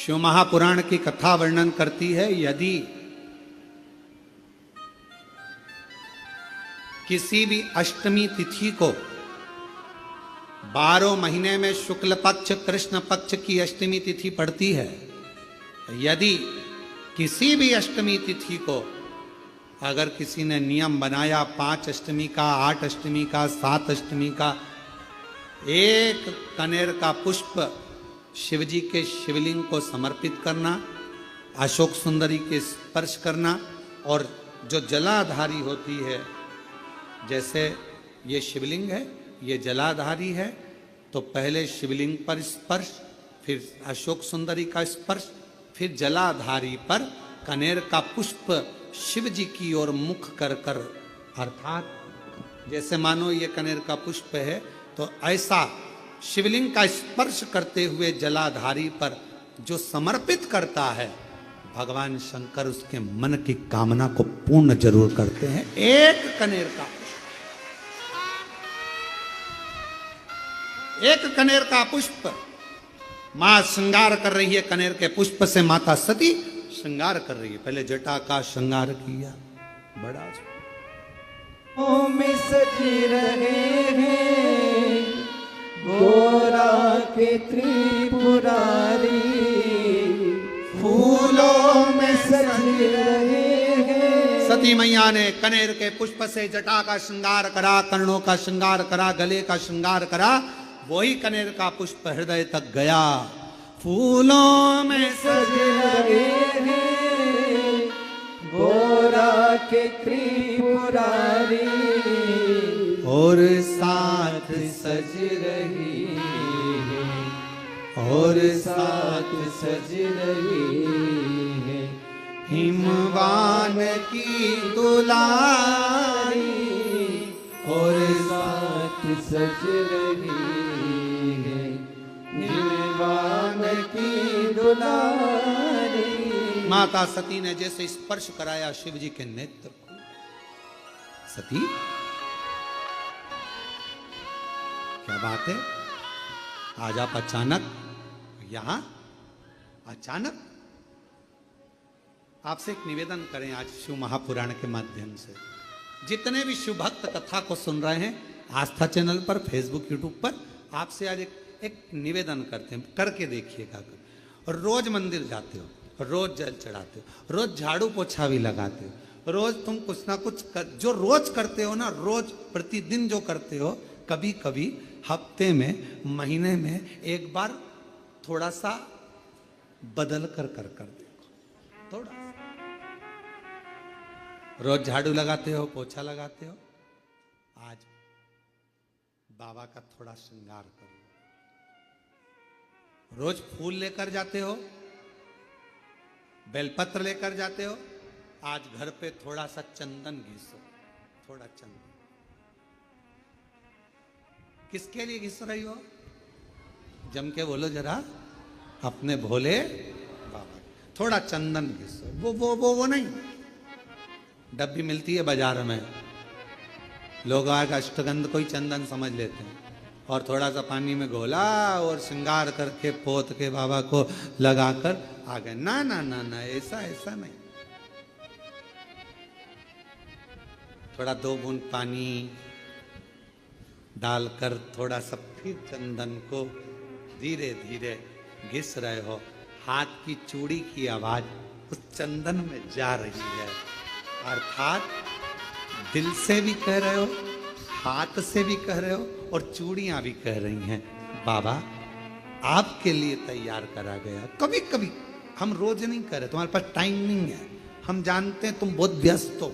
शिव महापुराण की कथा वर्णन करती है, यदि किसी भी अष्टमी तिथि को 12 महीने में शुक्ल पक्ष कृष्ण पक्ष की अष्टमी तिथि पड़ती है, यदि किसी भी अष्टमी तिथि को अगर किसी ने नियम बनाया 5 अष्टमी का, 8 अष्टमी का, 7 अष्टमी का, एक कनेर का पुष्प शिवजी के शिवलिंग को समर्पित करना, अशोक सुंदरी के स्पर्श करना, और जो जलाधारी होती है, जैसे ये शिवलिंग है, ये जलाधारी है, तो पहले शिवलिंग पर स्पर्श, फिर अशोक सुंदरी का स्पर्श, फिर जलाधारी पर कनेर का पुष्प शिव जी की ओर मुख कर कर, अर्थात जैसे मानो ये कनेर का पुष्प है, तो ऐसा शिवलिंग का स्पर्श करते हुए जलाधारी पर जो समर्पित करता है, भगवान शंकर उसके मन की कामना को पूर्ण जरूर करते हैं। एक कनेर का कनेर का पुष्प, मां श्रृंगार कर रही है, कनेर के पुष्प से माता सती श्रृंगार कर रही है। पहले जटा का श्रृंगार किया, बड़ा में सजी रहे हैं गोरा के त्रिपुरारी, फूलों में सजी रहे हैं। सती मैया ने कनेर के पुष्प से जटा का श्रृंगार करा, कर्णों का श्रृंगार करा, गले का श्रृंगार करा, वही कनेर का पुष्प हृदय तक गया। फूलों में सज रहे हैं गोरा के त्रिपुरारी, और साथ सज रही है, और साथ सज रही है हिमवान की दुलारी, और साथ सज रही है हिमवान की दुलारी। माता सती ने जैसे स्पर्श कराया शिव जी के नेत्र को, सती क्या बात है, आज आप अचानक यहां, अचानक आपसे एक निवेदन करें आज शिव महापुराण के माध्यम से, जितने भी शिव भक्त कथा को सुन रहे हैं आस्था चैनल पर, फेसबुक यूट्यूब पर, आपसे आज एक निवेदन करते हैं, करके देखिएगा। और रोज मंदिर जाते हो, रोज जल चढ़ाते हो, रोज झाड़ू पोछा भी लगाते हो, रोज तुम कुछ ना कुछ जो रोज करते हो ना, रोज प्रतिदिन जो करते हो, कभी कभी हफ्ते में, महीने में एक बार थोड़ा सा बदल कर देखो, थोड़ा सा। रोज झाड़ू लगाते हो, पोछा लगाते हो, आज बाबा का थोड़ा श्रृंगार करो। रोज फूल लेकर जाते हो, बेलपत्र लेकर जाते हो, आज घर पे थोड़ा सा चंदन घिसो, थोड़ा चंदन। किसके लिए घिस रही हो? जम के बोलो जरा, अपने भोले बाबा। थोड़ा चंदन घिसो, वो नहीं, डब्बी मिलती है बाजार में, लोग आग अष्टगंध को ही चंदन समझ लेते हैं, और थोड़ा सा पानी में घोला और श्रृंगार करके पोत के बाबा को लगाकर आ गए। ना ना ना ना, ऐसा नहीं। थोड़ा 2 बूंद पानी डालकर थोड़ा सा फिर चंदन को धीरे धीरे घिस रहे हो, हाथ की चूड़ी की आवाज उस चंदन में जा रही है, अर्थात दिल से भी कह रहे हो, हाथ से भी कह रहे हो, और चूड़ियां भी कह रही हैं, बाबा आपके लिए तैयार करा गया। कभी कभी हम रोज नहीं कर रहे, तुम्हारे पास टाइम नहीं है, हम जानते हैं तुम बहुत व्यस्त हो,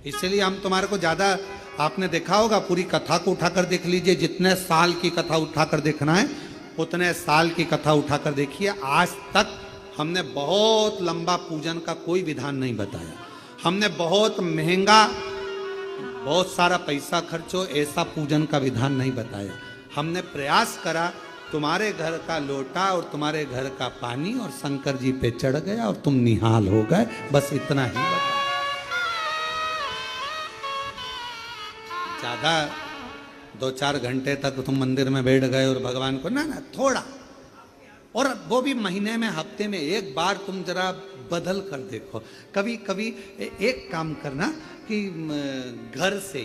इसलिए हम तुम्हारे को ज्यादा, आपने देखा होगा, पूरी कथा को उठाकर देख लीजिए, जितने साल की कथा उठाकर देखना है उतने साल की कथा उठाकर देखिए। आज तक हमने बहुत लंबा पूजन का कोई विधान नहीं बताया, हमने बहुत महंगा, बहुत सारा पैसा खर्चो ऐसा पूजन का विधान नहीं बताया। हमने प्रयास करा, तुम्हारे घर का लोटा और तुम्हारे घर का पानी और शंकर जी पे चढ़ गया और तुम निहाल हो गए, बस इतना ही बताया। ज्यादा 2-4 घंटे तक तुम मंदिर में बैठ गए और भगवान को, ना थोड़ा और वो भी महीने में, हफ्ते में एक बार तुम जरा बदल कर देखो। कभी कभी एक काम करना कि घर से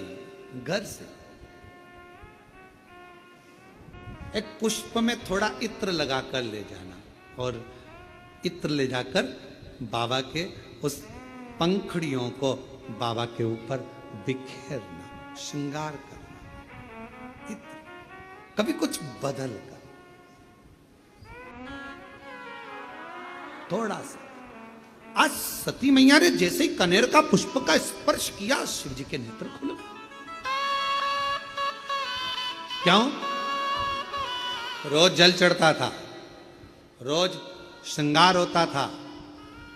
एक पुष्प में थोड़ा इत्र लगा कर ले जाना, और इत्र ले जाकर बाबा के उस पंखुड़ियों को बाबा के ऊपर बिखेरना, श्रृंगार करना। इत्र कभी कुछ बदल कर थोड़ा सा। आज सती मैया ने जैसे ही कनेर का पुष्प का स्पर्श किया, शिव जी के नेत्र खुल गए। क्यों? रोज जल चढ़ता था, रोज श्रृंगार होता था,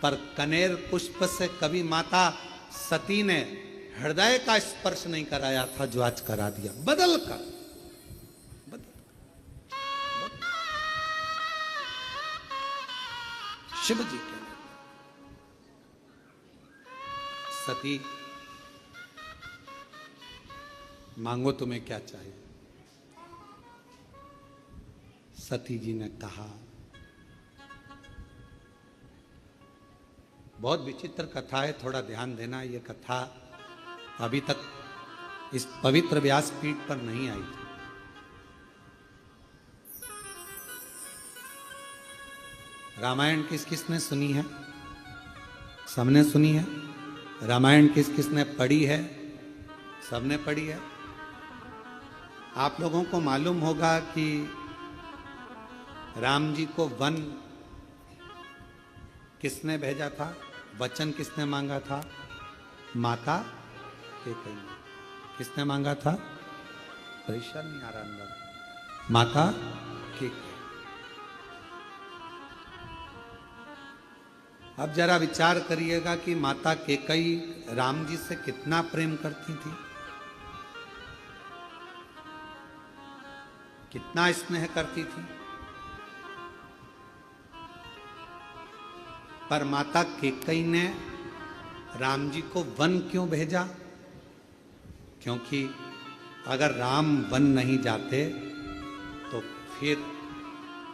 पर कनेर पुष्प से कभी माता सती ने हृदय का स्पर्श नहीं कराया था, जो आज करा दिया। बदल कर शिव जी के सती, मांगो तुम्हें क्या चाहिए। सती जी ने कहा, बहुत विचित्र कथा है, थोड़ा ध्यान देना। ये कथा अभी तक इस पवित्र व्यासपीठ पर नहीं आई थी। रामायण किस किसने सुनी है? सबने सुनी है। रामायण किस किसने पढ़ी है? सबने पढ़ी है। आप लोगों को मालूम होगा कि राम जी को वन किसने भेजा था? वचन किसने मांगा था? माता कैकेयी। किसने मांगा था? परेशान नहीं आ रहा अंदर। माता कैकेयी। अब जरा विचार करिएगा कि माता कैकेयी राम जी से कितना प्रेम करती थी, कितना स्नेह करती थी। पर माता कैकेयी ने राम जी को वन क्यों भेजा? क्योंकि अगर राम वन नहीं जाते तो फिर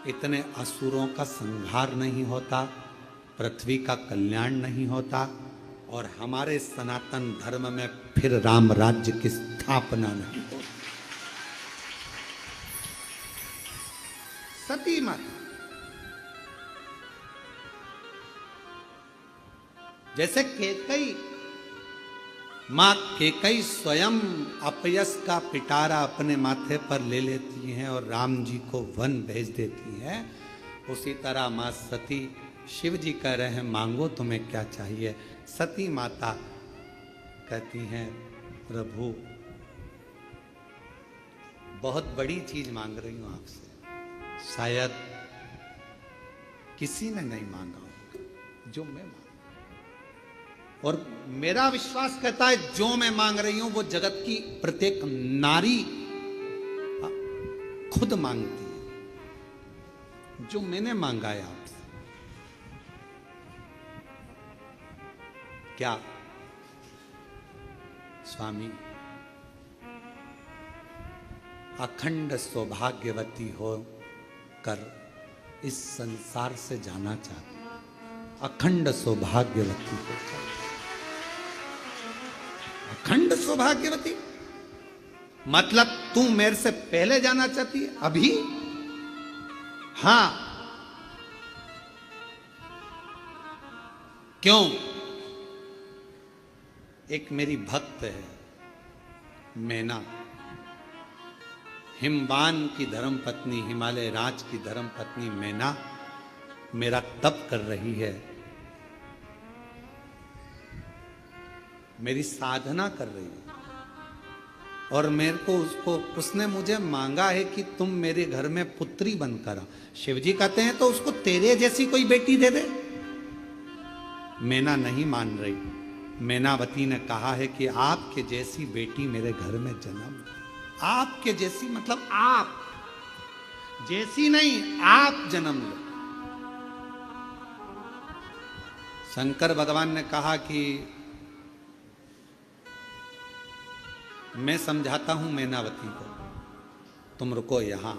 इतने असुरों का संहार नहीं होता, पृथ्वी का कल्याण नहीं होता, और हमारे सनातन धर्म में फिर राम राज्य की स्थापना नहीं होती। सती माता जैसे कैकेयी, मां कैकेयी स्वयं अपयश का पिटारा अपने माथे पर ले लेती हैं और राम जी को वन भेज देती हैं, उसी तरह मां सती, शिव जी कह रहे हैं मांगो तुम्हें क्या चाहिए। सती माता कहती हैं प्रभु बहुत बड़ी चीज मांग रही हूं आपसे, शायद किसी ने नहीं मांगा होगा जो मैं मांग, और मेरा विश्वास कहता है जो मैं मांग रही हूं वो जगत की प्रत्येक नारी खुद मांगती है। जो मैंने मांगा है आपसे, क्या स्वामी अखंड सौभाग्यवती हो कर इस संसार से जाना चाहती हूं। अखंड सौभाग्यवती हो, अखंड सौभाग्यवती मतलब तू मेरे से पहले जाना चाहती है अभी? हां। क्यों? एक मेरी भक्त है मैना, हिमवान की धर्म पत्नी, हिमालय राज की धर्म पत्नी मैना मेरा तप कर रही है, मेरी साधना कर रही है, और मेरे को उसने मुझे मांगा है कि तुम मेरे घर में पुत्री बनकर आ। शिव जी कहते हैं तो उसको तेरे जैसी कोई बेटी दे दे। मैना नहीं मान रही। मैनावती ने कहा है कि आपके जैसी बेटी मेरे घर में जन्म, आपके जैसी मतलब आप जैसी नहीं, आप जन्म लो। शंकर भगवान ने कहा कि मैं समझाता हूं मैनावती को, तुम रुको यहां।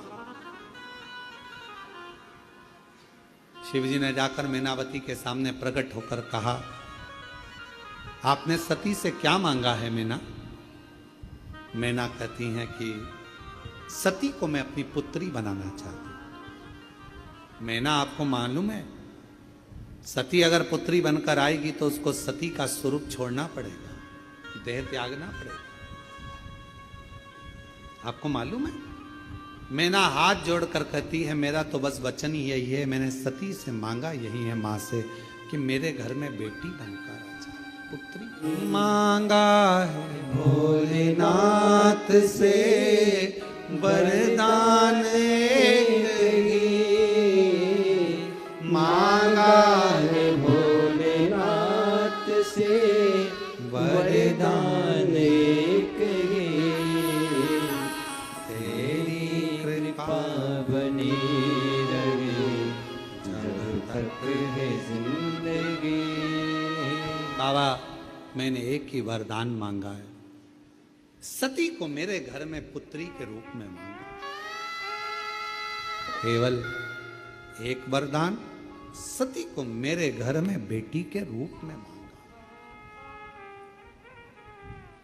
शिवजी ने जाकर मैनावती के सामने प्रकट होकर कहा, आपने सती से क्या मांगा है मैना? मैना कहती हैं कि सती को मैं अपनी पुत्री बनाना चाहती हूं। मैना, आपको मालूम है सती अगर पुत्री बनकर आएगी तो उसको सती का स्वरूप छोड़ना पड़ेगा, देह त्यागना पड़ेगा। आपको मालूम है? मैना हाथ जोड़कर कहती है, मेरा तो बस वचन ही यही है, मैंने सती से मांगा यही है मां से कि मेरे घर में बेटी बनकर आ जाए, पुत्री मांगा है भोलेनाथ से वरदान मांगा है भोलेनाथ से वरदान तेरी कृपा बनी रहे जब तक है जिंदगी। बाबा, मैंने एक ही वरदान मांगा है, सती को मेरे घर में पुत्री के रूप में मांगा, केवल एक वरदान, सती को मेरे घर में बेटी के रूप में मांगा।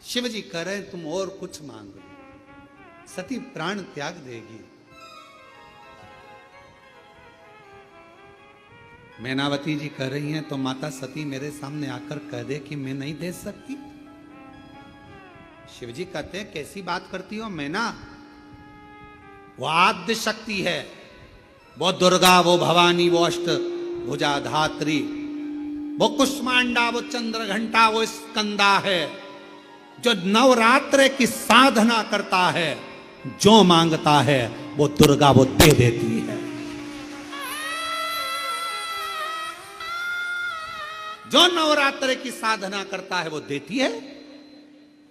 शिव जी कह रहे तुम और कुछ मांग लो, सती प्राण त्याग देगी। मैनावती जी कह रही हैं तो माता सती मेरे सामने आकर कह दे कि मैं नहीं दे सकती। शिव जी कहते हैं कैसी बात करती हो मैना, वो आद्य शक्ति है, वो दुर्गा, वो भवानी, वो अष्ट भुजा धात्री, वो कुष्मांडा, वो चंद्र घंटा, वो स्कंदा है, जो नवरात्र की साधना करता है, जो मांगता है वो दुर्गा वो दे देती है। जो नवरात्र की साधना करता है वो देती है।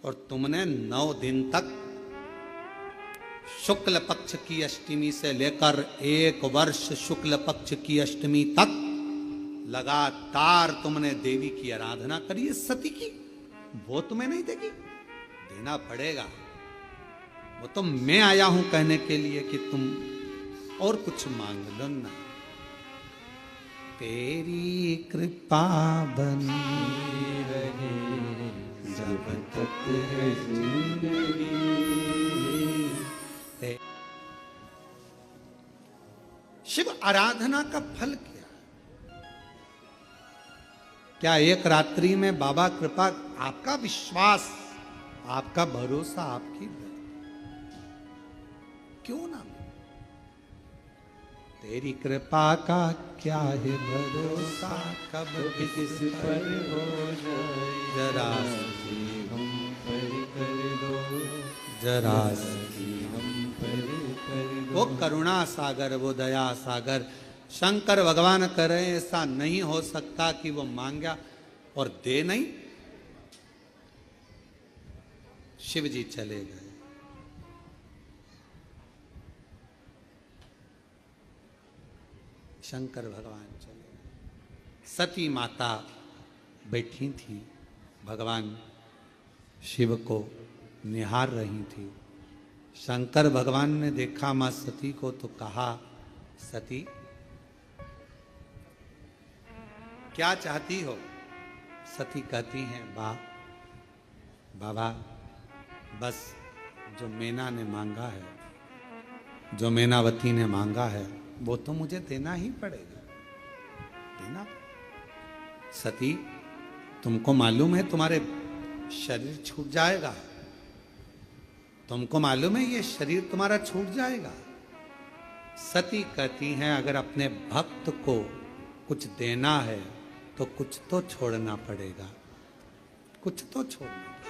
और तुमने 9 दिन तक शुक्ल पक्ष की अष्टमी से लेकर 1 वर्ष शुक्ल पक्ष की अष्टमी तक लगातार तुमने देवी की आराधना करी है सती की, वो तुम्हें नहीं देगी, देना पड़ेगा। वो तो मैं आया हूं कहने के लिए कि तुम और कुछ मांग लो ना। तेरी कृपा बनी रहे जब तक है जिंदगी। शिव आराधना का फल क्या? क्या एक रात्रि में बाबा कृपा, आपका विश्वास, आपका भरोसा, आपकी क्यों ना? तेरी कृपा का क्या है भरोसा, कब किस पर हो जाए, जरा हम पर कर दो, जरा हम पर कर दो। वो करुणा सागर, वो दया सागर शंकर भगवान करे, ऐसा नहीं हो सकता कि वो मांगा और दे नहीं। शिव जी चले गए। शंकर भगवान चले गए। सती माता बैठी थी, भगवान शिव को निहार रही थी। शंकर भगवान ने देखा मां सती को तो कहा, सती क्या चाहती हो? सती कहती हैं, बाबा बस जो मैना ने मांगा है, जो मैनावती ने मांगा है, वो तो मुझे देना ही पड़ेगा, देना। सती तुमको मालूम है तुम्हारे शरीर छूट जाएगा, तुमको मालूम है ये शरीर तुम्हारा छूट जाएगा। सती कहती हैं अगर अपने भक्त को कुछ देना है तो कुछ तो छोड़ना पड़ेगा, कुछ तो छोड़ना पड़ेगा।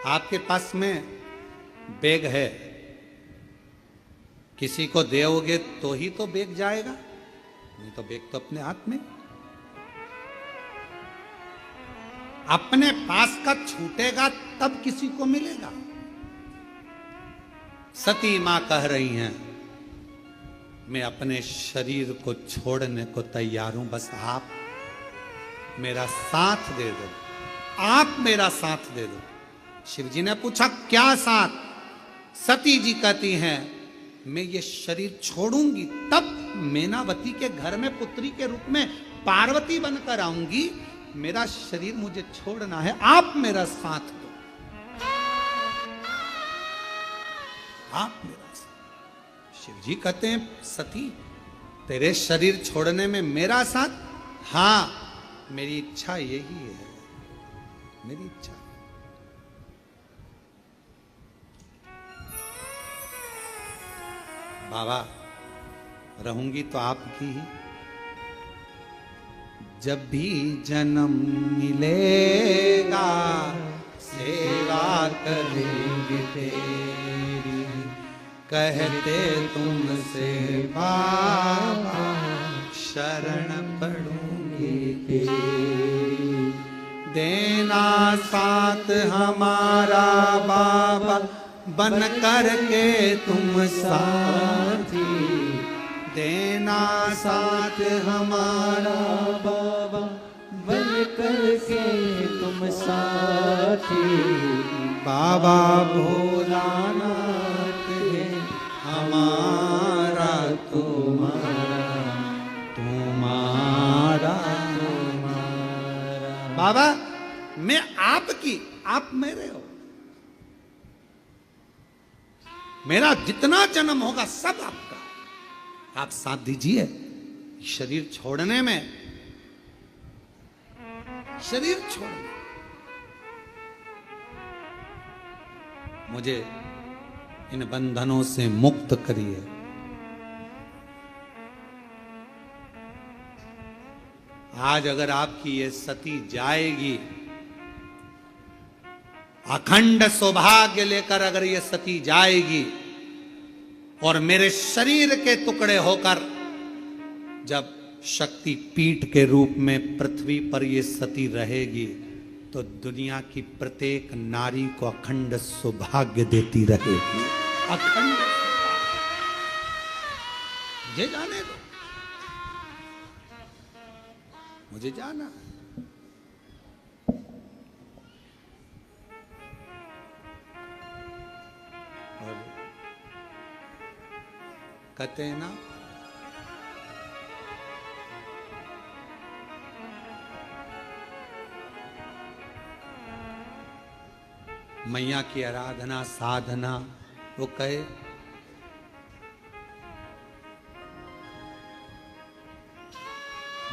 आपके पास में बैग है, किसी को दोगे तो ही तो बैग जाएगा, नहीं तो बैग तो अपने हाथ में। अपने पास का छूटेगा तब किसी को मिलेगा। सती मां कह रही हैं, मैं अपने शरीर को छोड़ने को तैयार हूं, बस आप मेरा साथ दे दो, आप मेरा साथ दे दो। शिव जी ने पूछा क्या साथ? सती जी कहती हैं मैं ये शरीर छोड़ूंगी तब मेनावती के घर में पुत्री के रूप में पार्वती बनकर आऊंगी। मेरा शरीर मुझे छोड़ना है, आप मेरा साथ दो, आप मेरा साथ। शिव जी कहते हैं सती तेरे शरीर छोड़ने में मेरा साथ? हां, मेरी इच्छा यही है, मेरी इच्छा। बाबा रहूंगी तो आपकी ही, जब भी जन्म मिलेगा सेवा करेंगे तेरी, कहते तुमसे बाबा शरण पड़ूंगी तेरी। देना साथ हमारा बाबा बन करके तुम साथी, देना साथ हमारा बाबा बन करके तुम साथी। बाबा भोलानाथ है हमारा तुम्हारा, तुम्हारा तुम्हारा। बाबा मैं आपकी, आप मेरे हो, मेरा जितना जन्म होगा सब आपका, आप साथ दीजिए शरीर छोड़ने में, शरीर छोड़ने। मुझे इन बंधनों से मुक्त करिए। आज अगर आपकी ये सती जाएगी, अखंड सौभाग्य लेकर अगर ये सती जाएगी और मेरे शरीर के टुकड़े होकर जब शक्ति पीठ के रूप में पृथ्वी पर ये सती रहेगी, तो दुनिया की प्रत्येक नारी को अखंड सौभाग्य देती रहेगी, अखंड। मुझे जाने दो, मुझे जाना। और कहते हैं ना, मैया की आराधना साधना, वो कहे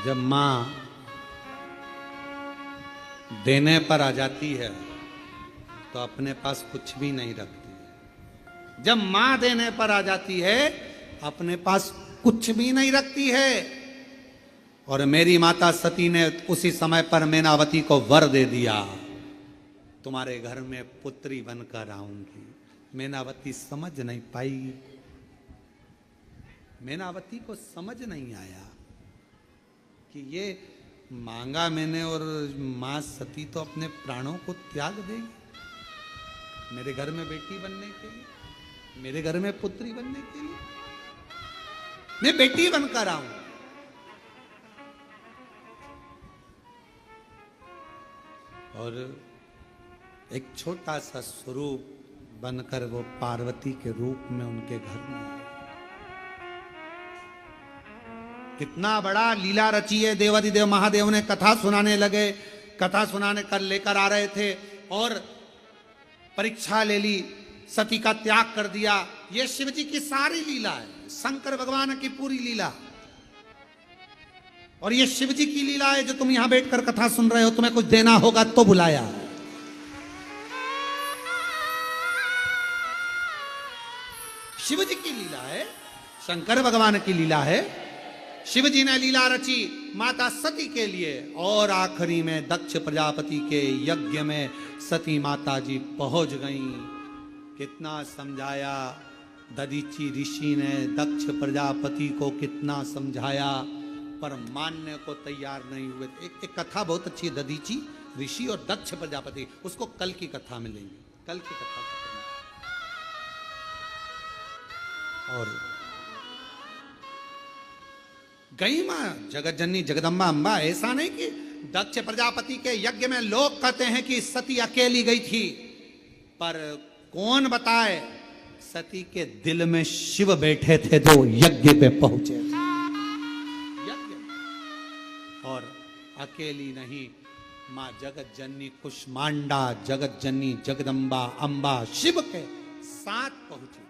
जब मां देने पर आ जाती है तो अपने पास कुछ भी नहीं रखती है। जब मां देने पर आ जाती है अपने पास कुछ भी नहीं रखती है। और मेरी माता सती ने उसी समय पर मेनावती को वर दे दिया, तुम्हारे घर में पुत्री बनकर आऊंगी। मेनावती समझ नहीं पाई, मेनावती को समझ नहीं आया कि ये मांगा मैंने और मां सती तो अपने प्राणों को त्याग देगी मेरे घर में बेटी बनने के लिए, मेरे घर में पुत्री बनने के लिए। मैं बेटी बनकर आऊं। और एक छोटा सा स्वरूप बनकर वो पार्वती के रूप में उनके घर में आए। कितना बड़ा लीला रची है। देवादिदेव महादेव ने कथा सुनाने लगे, कथा सुनाने कर लेकर आ रहे थे और परीक्षा ले ली, सती का त्याग कर दिया। ये शिव जी की सारी लीला है, शंकर भगवान की पूरी लीला। और ये शिव जी की लीला है जो तुम यहां बैठकर कथा सुन रहे हो। तुम्हें कुछ देना होगा तो बुलाया। शिव जी की लीला है, शंकर भगवान की लीला है। शिव जी ने लीला रची माता सती के लिए और आखिरी में दक्ष प्रजापति के यज्ञ में सती माता जी पहुंच गईं। कितना समझाया दधीची ऋषि ने, दक्ष प्रजापति को कितना समझाया पर मानने को तैयार नहीं हुए। एक कथा बहुत अच्छी है, दधीची ऋषि और दक्ष प्रजापति, उसको कल की कथा में लेंगे, कल की कथा। और गई मां जगत जननी जगदम्बा अम्बा। ऐसा नहीं कि दक्ष प्रजापति के यज्ञ में लोग कहते हैं कि सती अकेली गई थी, पर कौन बताए, सती के दिल में शिव बैठे थे जो यज्ञ पे पहुंचे थे। यज्ञ और अकेली नहीं, मां जगत जननी कुष्मांडा, जगत जननी जगदम्बा, अंबा शिव के साथ पहुंची।